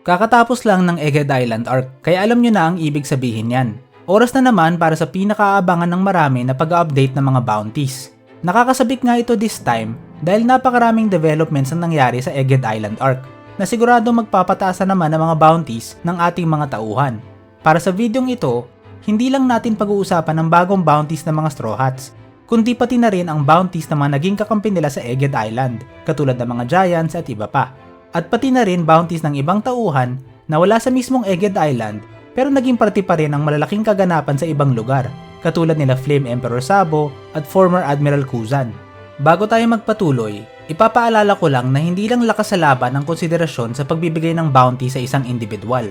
Kakatapos lang ng Egghead Island arc, kaya alam nyo na ang ibig sabihin yan. Oras na naman para sa pinakaabangan ng marami na pag-update ng mga bounties. Nakakasabik nga ito this time dahil napakaraming developments ang nangyari sa Egghead Island arc na sigurado magpapataas na naman ang mga bounties ng ating mga tauhan. Para sa videong ito, hindi lang natin pag-uusapan ang bagong bounties ng mga Straw Hats, kundi pati na rin ang bounties na mga naging kakampi nila sa Egghead Island, katulad ng mga Giants at iba pa. At pati na rin bounties ng ibang tauhan na wala sa mismong Egghead Island pero naging parte pa rin ng malalaking kaganapan sa ibang lugar, katulad nila Flame Emperor Sabo at former Admiral Kuzan. Bago tayo magpatuloy, ipapaalala ko lang na hindi lang lakas sa laban ang konsiderasyon sa pagbibigay ng bounty sa isang individual.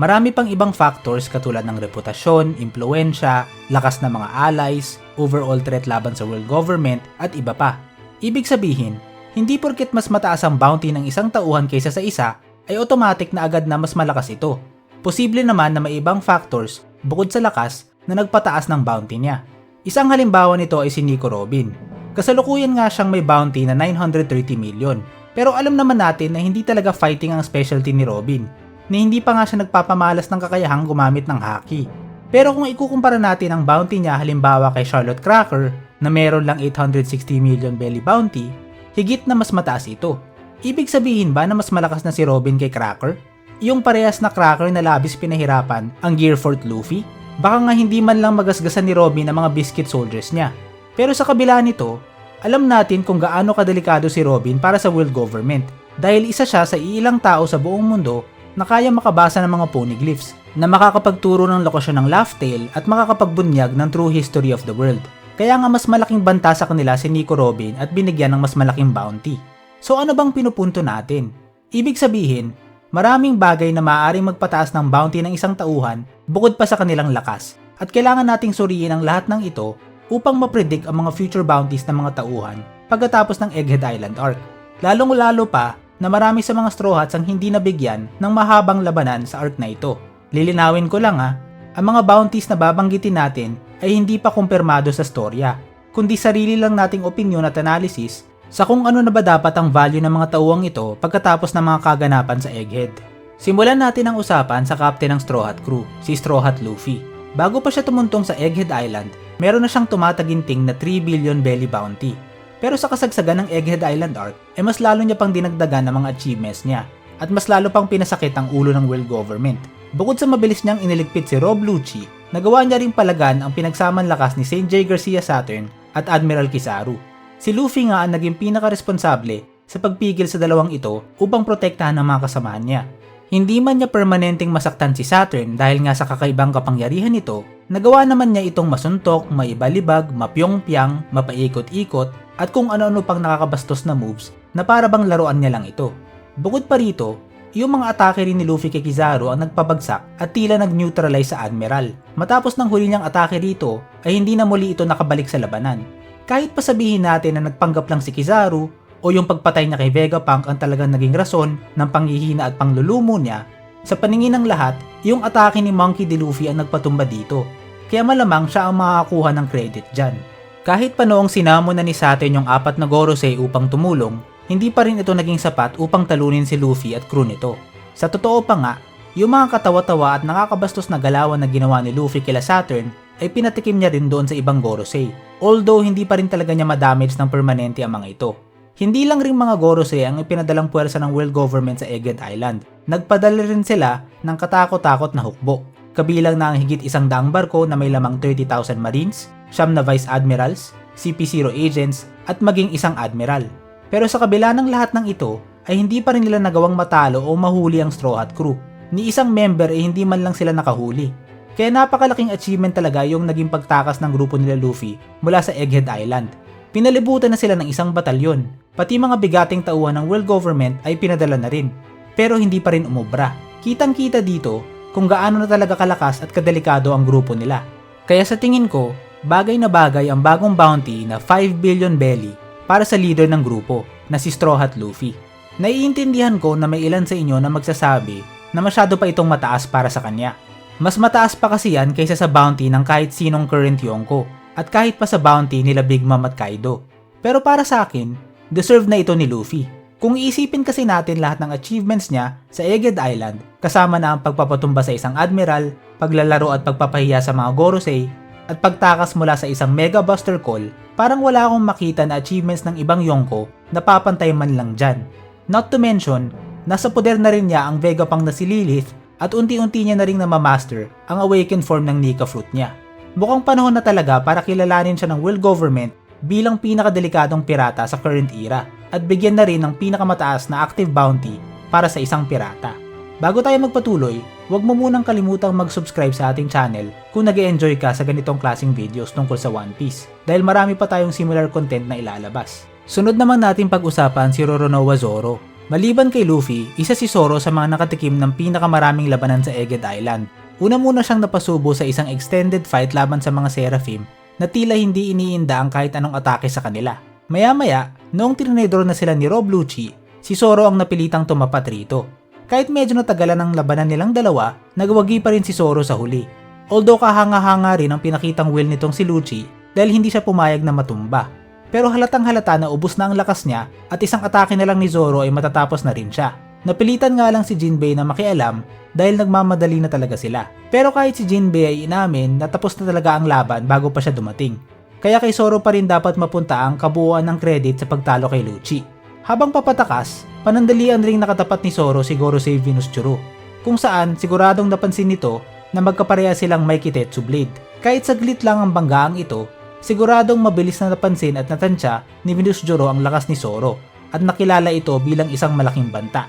Marami pang ibang factors katulad ng reputasyon, impluensya, lakas ng mga allies, overall threat laban sa world government at iba pa. Ibig sabihin, hindi porket mas mataas ang bounty ng isang tauhan kaysa sa isa, ay automatic na agad na mas malakas ito. Posible naman na may ibang factors bukod sa lakas na nagpataas ng bounty niya. Isang halimbawa nito ay si Nico Robin. Kasalukuyan nga siyang may bounty na 930 million. Pero alam naman natin na hindi talaga fighting ang specialty ni Robin, na hindi pa nga siya nagpapamalas ng kakayahang gumamit ng haki. Pero kung ikukumpara natin ang bounty niya halimbawa kay Charlotte Cracker na meron lang 860 million belly bounty, higit na mas mataas ito. Ibig sabihin ba na mas malakas na si Robin kay Cracker? Yung parehas na Cracker na labis pinahirapan ang Gear Fort Luffy? Baka nga hindi man lang magasgasan ni Robin ang mga biscuit soldiers niya. Pero sa kabila nito, alam natin kung gaano kadelikado si Robin para sa world government dahil isa siya sa iilang tao sa buong mundo na kaya makabasa ng mga poneglyphs na makakapagturo ng lokasyon ng Laugh Tale at makakapagbunyag ng true history of the world. Kaya nga mas malaking banta sa kanila si Nico Robin at binigyan ng mas malaking bounty. So ano bang pinupunto natin? Ibig sabihin, maraming bagay na maaaring magpataas ng bounty ng isang tauhan bukod pa sa kanilang lakas. At kailangan nating suriin ang lahat ng ito upang mapredict ang mga future bounties ng mga tauhan pagkatapos ng Egghead Island arc. Lalong-lalo pa na marami sa mga Straw Hats ang hindi nabigyan ng mahabang labanan sa arc na ito. Lilinawin ko lang ang mga bounties na babanggitin natin ay hindi pa kumpirmado sa storya, kundi sarili lang nating opinyon at analysis sa kung ano na ba dapat ang value ng mga tauhang ito pagkatapos ng mga kaganapan sa Egghead. Simulan natin ang usapan sa captain ng Straw Hat crew, si Straw Hat Luffy. Bago pa siya tumuntong sa Egghead Island, meron na siyang tumataginting na 3 billion belly bounty. Pero sa kasagsagan ng Egghead Island arc, mas lalo niya pang dinagdagan ng mga achievements niya at mas lalo pang pinasakit ang ulo ng world government. Bukod sa mabilis niyang iniligpit si Rob Lucci, nagawa niya ring palagan ang pinagsamang lakas ni St. J. Garcia Saturn at Admiral Kizaru. Si Luffy nga ang naging pinaka-responsable sa pagpigil sa dalawang ito upang protektahan ang mga kasamahan niya. Hindi man niya permanenteng masaktan si Saturn dahil nga sa kakaibang kapangyarihan nito, nagawa naman niya itong masuntok, maibalibag, mapyong-pyang, mapaikot-ikot at kung ano-ano pang nakakabastos na moves na para bang laruan niya lang ito. Bukod pa rito, yung mga atake rin ni Luffy kay Kizaru ang nagpabagsak at tila nag-neutralize sa Admiral. Matapos ng huli niyang atake rito ay hindi na muli ito nakabalik sa labanan. Kahit pa sabihin natin na nagpanggap lang si Kizaru o yung pagpatay niya kay Vegapunk ang talagang naging rason ng panghihina at panglulumo niya, sa paningin ng lahat, yung atake ni Monkey D. Luffy ang nagpatumba dito. Kaya malamang siya ang makakakuha ng credit dyan. Kahit pa noong sinamon na ni Saturn yung 4 na Gorosei upang tumulong, hindi pa rin ito naging sapat upang talunin si Luffy at crew nito. Sa totoo pa nga, yung mga katawa-tawa at nakakabastos na galawan na ginawa ni Luffy kila Saturn ay pinatikim niya rin doon sa ibang Gorosei. Although hindi pa rin talaga niya madamage ng permanente ang mga ito. Hindi lang ring mga Gorosei ang ipinadalang puwersa ng world government sa Egghead Island. Nagpadala rin sila ng katakot-takot na hukbo. Kabilang na ang higit 100 barko na may lamang 30,000 marines, 9 na vice admirals, CP0 agents at maging isang admiral. Pero sa kabila ng lahat ng ito ay hindi pa rin nila nagawang matalo o mahuli ang Straw Hat crew. Ni isang member ay hindi man lang sila nakahuli. Kaya napakalaking achievement talaga yung naging pagtakas ng grupo nila Luffy mula sa Egghead Island. Pinalibutan na sila ng isang batalyon, pati mga bigating tauhan ng world government ay pinadala na rin. Pero hindi pa rin umubra. Kitang-kita dito kung gaano na talaga kalakas at kadelikado ang grupo nila. Kaya sa tingin ko, bagay na bagay ang bagong bounty na 5 billion belly para sa leader ng grupo na si Straw Hat Luffy. Naiintindihan ko na may ilan sa inyo na magsasabi na masyado pa itong mataas para sa kanya. Mas mataas pa kasi yan kaysa sa bounty ng kahit sinong current Yonko at kahit pa sa bounty nila Big Mom at Kaido. Pero para sa akin, deserve na ito ni Luffy. Kung iisipin kasi natin lahat ng achievements niya sa Egghead Island, kasama na ang pagpapatumba sa isang admiral, paglalaro at pagpapahiya sa mga Gorosei, at pagtakas mula sa isang Mega Buster Call, parang wala akong makita na achievements ng ibang Yonko na papantay man lang dyan. Not to mention, nasa poder na rin niya ang Vegapunk na si Lilith at unti-unti niya na rin namamaster ang awakened form ng Nika Fruit niya. Mukhang panahon na talaga para kilalanin siya ng world government bilang pinakadelikadong pirata sa current era at bigyan na rin ng pinakamataas na active bounty para sa isang pirata. Bago tayo magpatuloy, huwag mo munang kalimutang mag-subscribe sa ating channel kung nag-e-enjoy ka sa ganitong klaseng videos tungkol sa One Piece dahil marami pa tayong similar content na ilalabas. Sunod naman natin pag-usapan si Roronoa Zoro. Maliban kay Luffy, isa si Zoro sa mga nakatikim ng pinakamaraming labanan sa Egghead Island. Una muna siyang napasubo sa isang extended fight laban sa mga Seraphim na tila hindi iniinda ang kahit anong atake sa kanila. Maya-maya, noong tinenedro na sila ni Rob Lucci, si Zoro ang napilitang tumapat rito. Kahit medyo natagalan ang labanan nilang dalawa, nagwagi pa rin si Zoro sa huli. Although kahanga-hanga rin ang pinakitang will nitong si Lucci dahil hindi siya pumayag na matumba. Pero halatang halata na ubos na ang lakas niya at isang atake na lang ni Zoro ay matatapos na rin siya. Napilitan nga lang si Jinbei na makialam dahil nagmamadali na talaga sila. Pero kahit si Jinbei ay inamin na tapos na talaga ang laban bago pa siya dumating. Kaya kay Zoro pa rin dapat mapunta ang kabuuan ng credit sa pagtalo kay Lucci. Habang papatakas, panandalian ring nakatapat ni Zoro si Gorosei Venus Churu, kung saan siguradong napansin nito na magkapareha silang may Kitetsu Blade. Kahit saglit lang ang banggaang ito, siguradong mabilis na napansin at natansya ni Venus Churu ang lakas ni Zoro at nakilala ito bilang isang malaking banta.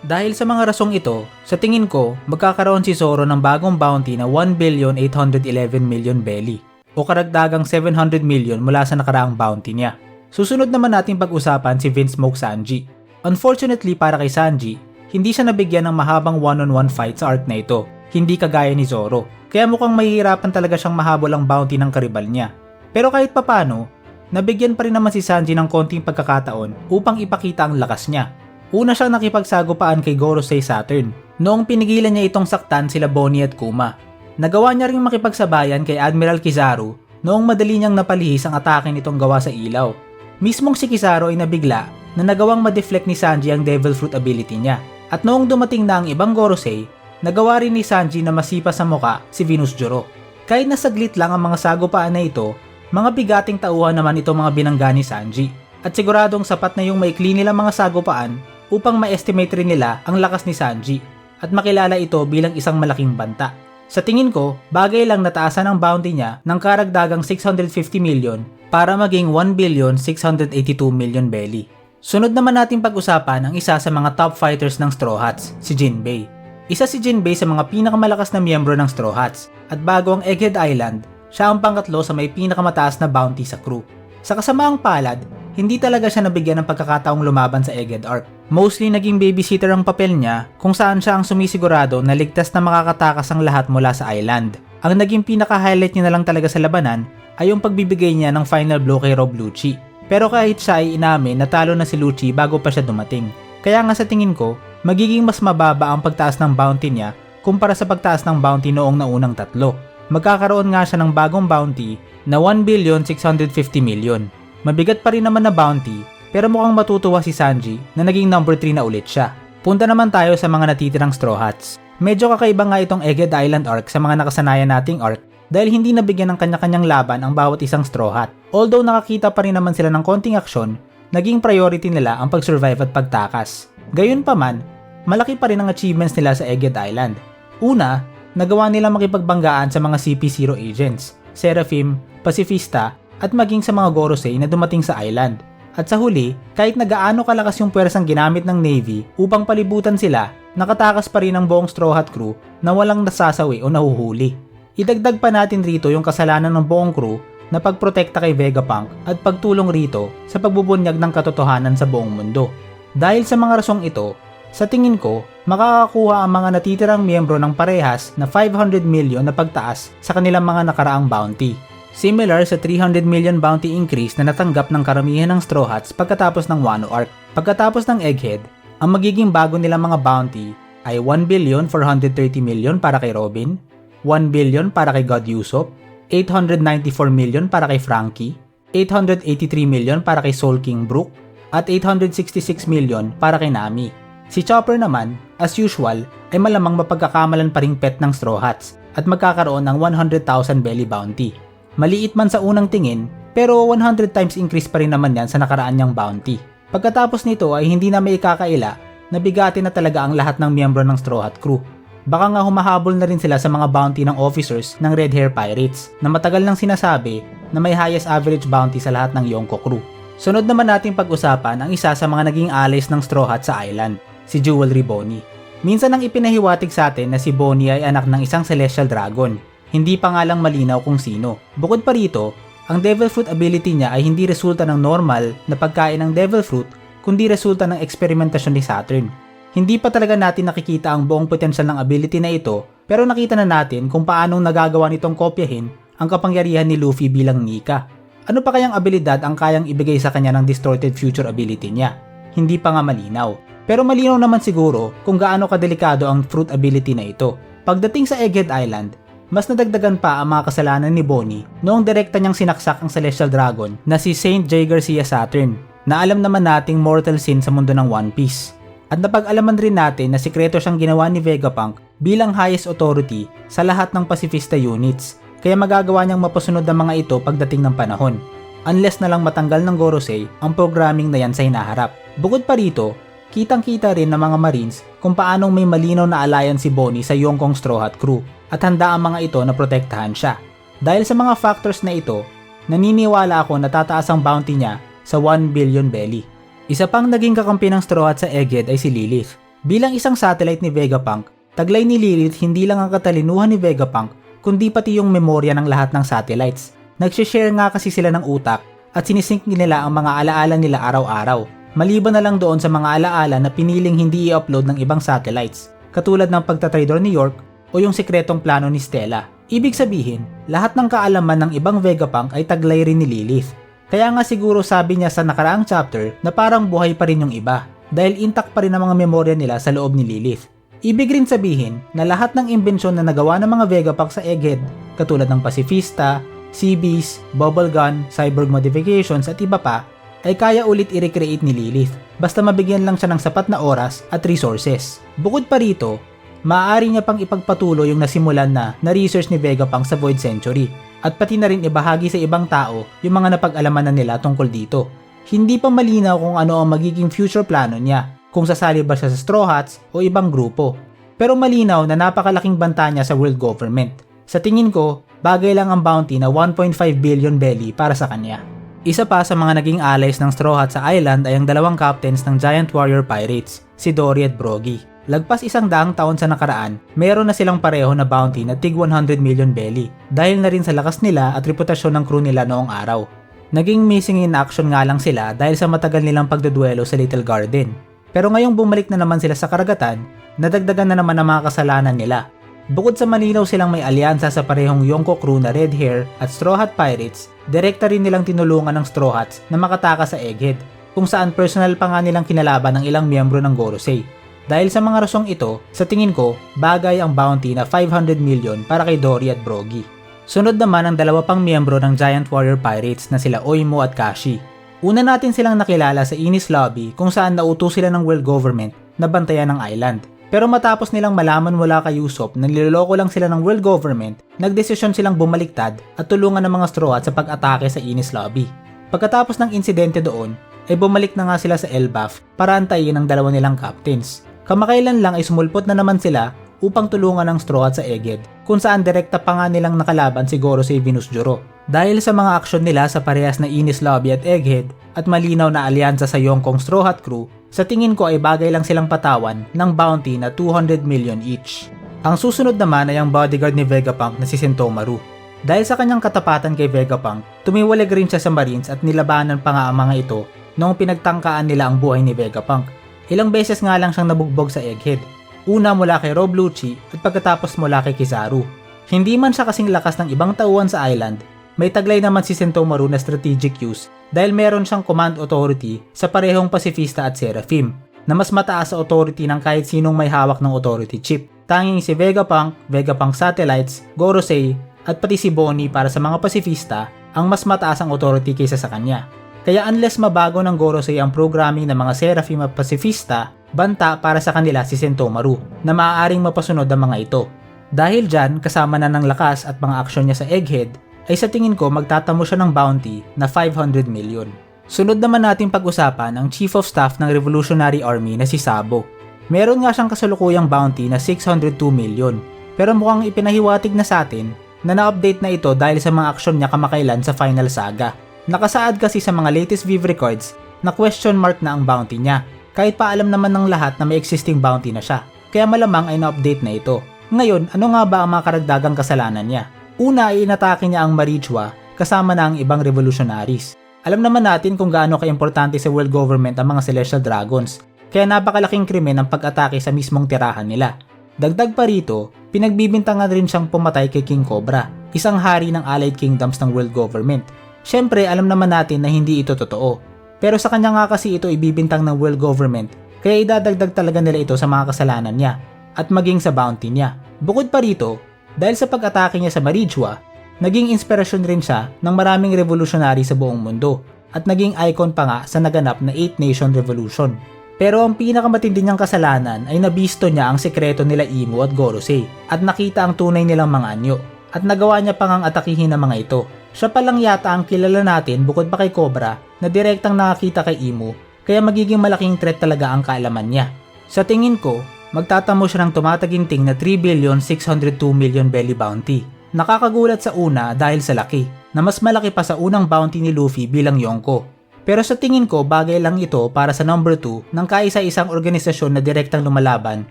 Dahil sa mga rasong ito, sa tingin ko, magkakaroon si Zoro ng bagong bounty na 1,811,000,000 belly o karagdagang 700 million mula sa nakaraang bounty niya. Susunod naman natin pag-usapan si Vince Smoke Sanji. Unfortunately para kay Sanji, hindi siya nabigyan ng mahabang one-on-one fight sa arc na ito, hindi kagaya ni Zoro. Kaya mukhang mahihirapan talaga siyang mahabol ang bounty ng karibal niya. Pero kahit papano, nabigyan pa rin naman si Sanji ng konting pagkakataon upang ipakita ang lakas niya. Una siyang nakipagsagupaan kay Gorosei Saturn, noong pinigilan niya itong saktan sila Bonnie at Kuma. Nagawa niya ring makipagsabayan kay Admiral Kizaru noong madali niyang napalihis ang atake nitong gawa sa ilaw. Mismong si Kizaru ay nabigla na nagawang ma-deflect ni Sanji ang Devil Fruit ability niya. At noong dumating na ang ibang Gorosei, nagawa rin ni Sanji na masipa sa muka si Venus Churu. Kahit nasaglit lang ang mga sagupaan na ito, mga bigating tauhan naman itong mga binangga ni Sanji. At siguradong sapat na yung maikli nilang mga sagupaan upang ma-estimate rin nila ang lakas ni Sanji at makilala ito bilang isang malaking banta. Sa tingin ko, bagay lang nataasan ang bounty niya ng karagdagang 650 million para maging 1,682,000,000 belly. Sunod naman natin pag-usapan ang isa sa mga top fighters ng Straw Hats, si Jinbei. Isa si Jinbei sa mga pinakamalakas na miyembro ng Straw Hats at bago ang Egghead Island, siya ang pangatlo sa may pinakamataas na bounty sa crew. Sa kasamaang palad, hindi talaga siya nabigyan ng pagkakataong lumaban sa Egghead Arc. Mostly naging babysitter ang papel niya kung saan siya ang sumisigurado na ligtas na makakatakas ang lahat mula sa island. Ang naging pinaka-highlight niya na lang talaga sa labanan ay yung pagbibigay niya ng final blow kay Rob Lucci. Pero kahit siya ay inamin na talo na si Lucci bago pa siya dumating. Kaya nga sa tingin ko, magiging mas mababa ang pagtaas ng bounty niya kumpara sa pagtaas ng bounty noong naunang tatlo. Magkakaroon nga siya ng bagong bounty na 1,650,000,000. Mabigat pa rin naman na bounty pero mukhang matutuwa si Sanji na naging number 3 na ulit siya. Punta naman tayo sa mga natitirang Straw Hats. Medyo kakaiba nga itong Egghead Island arc sa mga nakasanayan nating arc dahil hindi nabigyan ng kanya-kanyang laban ang bawat isang Straw Hat. Although nakakita pa rin naman sila ng konting aksyon, naging priority nila ang pag-survive at pagtakas. Gayunpaman, malaki pa rin ang achievements nila sa Egghead Island. Una, nagawa nilang makipagbanggaan sa mga CP0 agents, Seraphim, Pacifista, at maging sa mga Gorosei na dumating sa island. At sa huli, kahit nagaano kalakas yung pwersang ginamit ng Navy upang palibutan sila, nakatakas pa rin ang buong Straw Hat crew na walang nasasawi o nahuhuli. Idagdag pa natin rito yung kasalanan ng buong crew na pagprotekta kay Vegapunk at pagtulong rito sa pagbubunyag ng katotohanan sa buong mundo. Dahil sa mga rasong ito, sa tingin ko, makakakuha ang mga natitirang miyembro ng parehas na 500 million na pagtaas sa kanilang mga nakaraang bounty. Similar sa 300 million bounty increase na natanggap ng karamihan ng Straw Hats pagkatapos ng Wano Arc. Pagkatapos ng Egghead, ang magiging bago nilang mga bounty ay 1,430,000,000 para kay Robin, 1 billion para kay God Usopp, 894 million para kay Frankie, 883 million para kay Soul King Brook, at 866 million para kay Nami. Si Chopper naman, as usual, ay malamang mapagkakamalan pa ring pet ng Straw Hats at magkakaroon ng 100,000 belly bounty. Maliit man sa unang tingin, pero 100 times increase pa rin naman yan sa nakaraan niyang bounty. Pagkatapos nito ay hindi na may ikakaila na bigatin na talaga ang lahat ng miyembro ng Straw Hat crew. Baka nga humahabol na rin sila sa mga bounty ng officers ng Red Hair Pirates na matagal nang sinasabi na may highest average bounty sa lahat ng Yonko crew. Sunod naman nating pag-usapan ang isa sa mga naging allies ng Straw Hat sa island, si Jewelry Bonnie. Minsan nang ipinahiwatig sa atin na si Bonnie ay anak ng isang celestial dragon. Hindi pa nga lang malinaw kung sino. Bukod pa rito, ang Devil Fruit ability niya ay hindi resulta ng normal na pagkain ng Devil Fruit kundi resulta ng eksperimentasyon ni Saturn. Hindi pa talaga natin nakikita ang buong potensyal ng ability na ito pero nakita na natin kung paanong nagagawa nitong kopyahin ang kapangyarihan ni Luffy bilang Nika. Ano pa kayang abilidad ang kayang ibigay sa kanya ng distorted future ability niya? Hindi pa nga malinaw. Pero malinaw naman siguro kung gaano kadelikado ang fruit ability na ito. Pagdating sa Egghead Island, mas nadagdagan pa ang mga kasalanan ni Bonnie noong direkta niyang sinaksak ang Celestial Dragon na si Saint J. Garcia Saturn na alam naman nating mortal sin sa mundo ng One Piece. At napag-alaman rin natin na sikreto siyang ginawa ni Vegapunk bilang highest authority sa lahat ng pacifista units, kaya magagawa niyang mapasunod ang mga ito pagdating ng panahon. Unless na lang matanggal ng Gorosei ang programming na yan sa hinaharap. Bukod pa rito, kitang-kita rin ng mga Marines kung paanong may malinaw na alliance si Bonnie sa Yongkong Straw Hat crew at handa ang mga ito na protektahan siya. Dahil sa mga factors na ito, naniniwala ako na tataas ang bounty niya sa 1 billion belly. Isa pang naging kakampi ng Straw Hat sa Egghead ay si Lilith. Bilang isang satellite ni Vegapunk, taglay ni Lilith hindi lang ang katalinuhan ni Vegapunk kundi pati yung memorya ng lahat ng satellites. Nagsishare nga kasi sila ng utak at sinisync nila ang mga alaala nila araw-araw. Maliban na lang doon sa mga alaala na piniling hindi i-upload ng ibang satellites, katulad ng pagtatraidor ni York o yung sikretong plano ni Stella. Ibig sabihin, lahat ng kaalaman ng ibang Vegapunk ay taglay rin ni Lilith. Kaya nga siguro sabi niya sa nakaraang chapter na parang buhay pa rin yung iba dahil intact pa rin ang mga memorya nila sa loob ni Lilith. Ibig rin sabihin na lahat ng imbensyon na nagawa ng mga Vegapunk sa Egghead katulad ng Pacifista, Sea Beast, Bubble Gun, Cyborg Modifications at iba pa ay kaya ulit i-recreate ni Lilith basta mabigyan lang siya ng sapat na oras at resources. Bukod pa rito, maaari niya pang ipagpatuloy yung nasimulan na research ni Vegapunk sa Void Century at pati na rin ibahagi sa ibang tao yung mga napag-alaman na nila tungkol dito. Hindi pa malinaw kung ano ang magiging future plano niya, kung sasali ba siya sa Straw Hats o ibang grupo. Pero malinaw na napakalaking banta niya sa world government. Sa tingin ko, bagay lang ang bounty na 1.5 billion belly para sa kanya. Isa pa sa mga naging allies ng Straw Hat sa island ay ang dalawang captains ng Giant Warrior Pirates, si Dory at Brogy. Lagpas 100 taon sa nakaraan, meron na silang pareho na bounty na tig 100 million belly dahil na rin sa lakas nila at reputasyon ng crew nila noong araw. Naging missing in action nga lang sila dahil sa matagal nilang pagduduelo sa Little Garden. Pero ngayong bumalik na naman sila sa karagatan, nadagdagan na naman ang mga kasalanan nila. Bukod sa malinaw silang may alyansa sa parehong Yonko crew na Red Hair at Straw Hat Pirates, direkta rin nilang tinulungan ng Straw Hats na makatakas sa Egghead, kung saan personal pa nga nilang kinalaban ng ilang miyembro ng Gorosei. Dahil sa mga rasong ito, sa tingin ko, bagay ang bounty na 500 million para kay Dory at Brogy. Sunod naman ang dalawa pang miyembro ng Giant Warrior Pirates na sila Oimo at Kashi. Una natin silang nakilala sa Enies Lobby kung saan nautos sila ng world government na bantayan ng island. Pero matapos nilang malaman mula kay Usopp na niloloko lang sila ng world government, nagdesisyon silang bumaliktad at tulungan ng mga Straw Hats sa pag-atake sa Enies Lobby. Pagkatapos ng insidente doon, ay bumalik na nga sila sa Elbaf para antayin ang dalawa nilang captains. Kamakailan lang ay sumulpot na naman sila upang tulungan ng Straw Hats sa Egghead, kung saan direkta pa nga nilang nakalaban si Gorosei Venusjuro. Dahil sa mga aksyon nila sa parehas na Enies Lobby at Egghead at malinaw na alyansa sa Yongkong Straw Hat crew, sa tingin ko ay bagay lang silang patawan ng bounty na 200 million each. Ang susunod naman ay ang bodyguard ni Vegapunk na si Sentomaru. Dahil sa kanyang katapatan kay Vegapunk, tumiwalag rin siya sa Marines at nilabanan pa nga ang mga ito noong pinagtangkaan nila ang buhay ni Vegapunk. Ilang beses nga lang siyang nabugbog sa Egghead. Una mula kay Rob Lucci at pagkatapos mula kay Kizaru. Hindi man siya kasing lakas ng ibang tauhan sa island, may taglay naman si Sentomaru na strategic use dahil meron siyang command authority sa parehong Pacifista at Seraphim na mas mataas sa authority ng kahit sinong may hawak ng authority chip. Tanging si Vegapunk, Vegapunk Satellites, Gorosei at pati si Bonnie para sa mga Pacifista ang mas mataas ang authority kaysa sa kanya. Kaya unless mabago ng Gorosei ang programming ng mga Seraphim at Pacifista, banta para sa kanila si Sentomaru na maaaring mapasunod ang mga ito. Dahil dyan, kasama na ng lakas at mga aksyon niya sa Egghead, ay sa tingin ko magtatamo siya ng bounty na 500 million. Sunod naman natin pag-usapan ang Chief of Staff ng Revolutionary Army na si Sabo. Meron nga siyang kasalukuyang bounty na 602 million, pero mukhang ipinahiwatig na sa atin na na-update na ito dahil sa mga aksyon niya kamakailan sa Final Saga. Nakasaad kasi sa mga latest Viv records na question mark na ang bounty niya, kahit pa alam naman ng lahat na may existing bounty na siya, kaya malamang ay na-update na ito. Ngayon, ano nga ba ang mga karagdagang kasalanan niya? Una ay inatake niya ang Marichua kasama na ang ibang revolutionaries. Alam naman natin kung gaano kaimportante sa world government ang mga Celestial Dragons, kaya napakalaking krimen ang pag-atake sa mismong tirahan nila. Dagdag pa rito, pinagbibintangan rin siyang pumatay kay King Cobra, isang hari ng Allied Kingdoms ng world government. Syempre, alam naman natin na hindi ito totoo. Pero sa kanya nga kasi ito ibibintang ng world government, kaya idadagdag talaga nila ito sa mga kasalanan niya at maging sa bounty niya. Bukod pa rito, dahil sa pag-atake niya sa Marichua, naging inspirasyon rin siya ng maraming revolutionary sa buong mundo at naging icon pa nga sa naganap na 8 Nation Revolution. Pero ang pinakamatindi niyang kasalanan ay nabisto niya ang sekreto nila Imu at Gorosei at nakita ang tunay nilang mga anyo at nagawa niya pang ang atakihin ng mga ito. Siya pa lang yata ang kilala natin bukod pa kay Cobra na direktang nakakita kay Imu, kaya magiging malaking threat talaga ang kaalaman niya. Sa tingin ko, magtatamo siya ng tumataginting na 3,602 million belly bounty. Nakakagulat sa una dahil sa laki, na mas malaki pa sa unang bounty ni Luffy bilang Yonko. Pero sa tingin ko bagay lang ito para sa number 2 ng kaisa-isang organisasyon na direktang lumalaban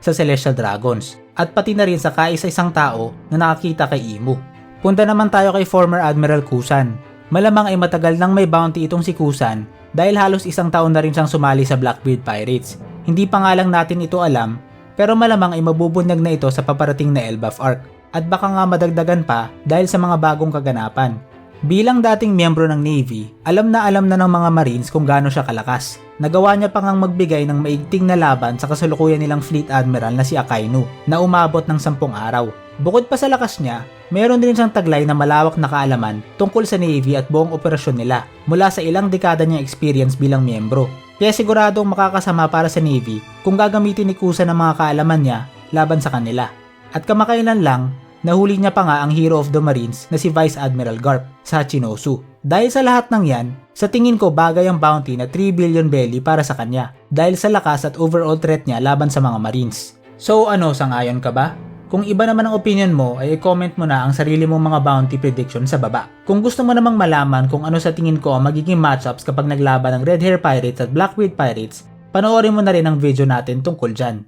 sa Celestial Dragons, at pati na rin sa kaisa-isang tao na nakakita kay Imu. Punta naman tayo kay former Admiral Kusan. Malamang ay matagal nang may bounty itong si Kusan dahil halos isang taon na rin siyang sumali sa Blackbeard Pirates. Hindi pa nga lang natin ito alam, pero malamang ay mabubunyag na ito sa paparating na Elbaf Arc at baka nga madagdagan pa dahil sa mga bagong kaganapan. Bilang dating miyembro ng Navy, alam na ng mga Marines kung gaano siya kalakas. Nagawa niya pa ngang magbigay ng maigting na laban sa kasalukuyan nilang Fleet Admiral na si Akainu na umabot ng 10 araw. Bukod pa sa lakas niya, meron din siyang taglay na malawak na kaalaman tungkol sa Navy at buong operasyon nila mula sa ilang dekada niyang experience bilang miyembro. Kaya siguradong makakasama para sa Navy kung gagamitin ni Kusa ng mga kaalaman niya laban sa kanila. At kamakailan lang, nahuli niya pa nga ang hero of the Marines na si Vice Admiral Garp sa Hachinosu. Dahil sa lahat ng yan, sa tingin ko bagay ang bounty na 3 billion belly para sa kanya dahil sa lakas at overall threat niya laban sa mga Marines. So ano, sang-ayon ka ba? Kung iba naman ang opinion mo ay i-comment mo na ang sarili mong mga bounty prediction sa baba. Kung gusto mo namang malaman kung ano sa tingin ko ang magiging matchups kapag naglaban ng Red Hair Pirates at Blackbeard Pirates, panoorin mo na rin ang video natin tungkol dyan.